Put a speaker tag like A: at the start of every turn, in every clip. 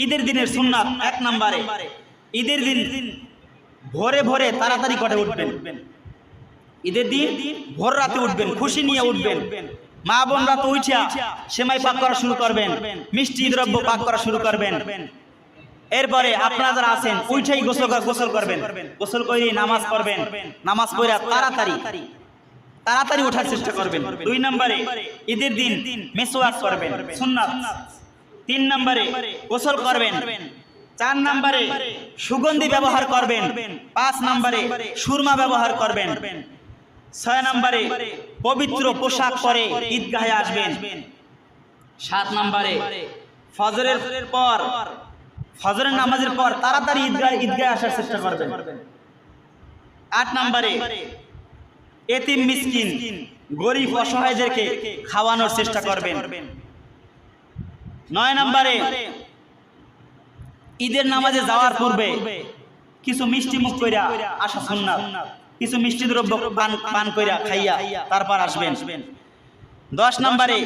A: ঈদের দিনের সুন্নাত 1 নম্বরে ঈদের দিন ভোরে ভোরে তাড়াতাড়ি করে উঠবেন। ঈদের দিন ভোর রাতে উঠবেন, খুশি নিয়ে উঠবেন। মা বোনরা তো উঠিয়া সেমাই পাক করা শুরু করবেন, মিষ্টি দ্রব্য পাক করা শুরু করবেন। এরপরে আপনারা যারা আছেন উঠেই গোসল করবেন, গোসল করে নামাজ পড়বেন। নামাজ পড়ে তাড়াতাড়ি ওঠার চেষ্টা করবেন। 2 নম্বরে ঈদের দিন মিসওয়াক করবেন, সুন্নাত। 3 নম্বরে গোসল করবেন। 4 নম্বরে সুগন্ধি ব্যবহার করবেন। 5 নম্বরে সুরমা ব্যবহার করবেন। 6 নম্বরে পবিত্র পোশাক পরে ঈদগাহে আসবেন। 7 নম্বরে ফজরের নামাজের পর তাড়াতাড়ি ঈদগাহে আসার চেষ্টা করবেন। 8 নম্বরে এতিম মিসকিন গরিব অসহায়দেরকে খাওয়ানোর চেষ্টা করবেন। 9 নম্বরে ঈদের নামাজে যাওয়ার পূর্বে কিছু মিষ্টি মুখ কইরা আসা সুন্নাত, কিছু মিষ্টি দ্রব্য পান কইরা খাইয়া তারপর আসবেন। 10 নম্বরে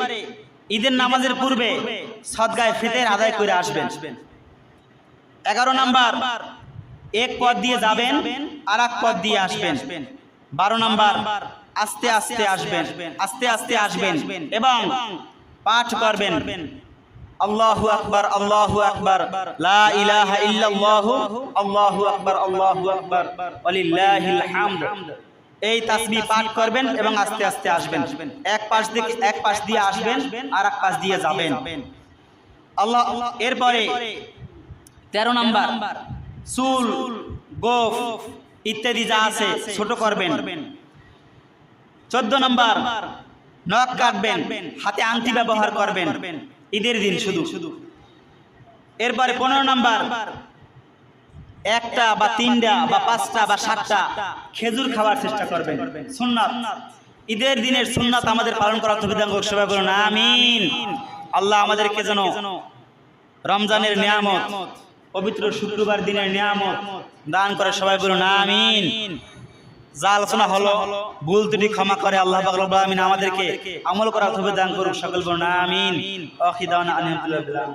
A: ঈদের নামাজের পূর্বে সদকায়ে ফিতর আদায় করে আসবেন। 11 নম্বর এক পথ দিয়ে যাবেন আর এক পথ দিয়ে আসবেন। 12 নম্বর আস্তে আস্তে আসবেন এবং পাঠ করবেন আল্লাহু আকবার আল্লাহু আকবার লা ইলাহা ইল্লাল্লাহ আল্লাহু আকবার ওয়ালিল্লাহিল হামদ। এই তাসবিহ পাঠ করবেন এবং আস্তে আস্তে আসবেন। এক পাশ দিয়ে আসবেন আর এক পাশ দিয়ে যাবেন। আল্লাহ। এরপরে 13 নম্বর চুল, গোফ ইত্যাদি যা আছে ছোট করবেন। 14 নম্বর নখ কাটবেন, হাতে আংটি ব্যবহার করবেন ঈদের দিন শুধু। এরপরে 15 নম্বর 1টা বা 3টা বা 5টা বা 7টা খেজুর খাওয়ার চেষ্টা করবেন, সুন্নাত। ঈদের দিনের সুন্নাত আমাদের পালন করার তৌফিক দান করুন, সবাই বলুন আমিন। আল্লাহ আমাদেরকে যেন রমজানের নিয়ামত, পবিত্র শুক্রবার দিনের নিয়ামত দান করে, সবাই বলুন আমিন। যা আলোচনা হলো ভুল ত্রুটি ক্ষমা করে আল্লাহ পাক রব্বুল আলামিন আমাদেরকে আমল করার তৌফিক দান করুন, সকল বলুন আমিন। আখির দাওয়ানা আলহামদুলিল্লাহ।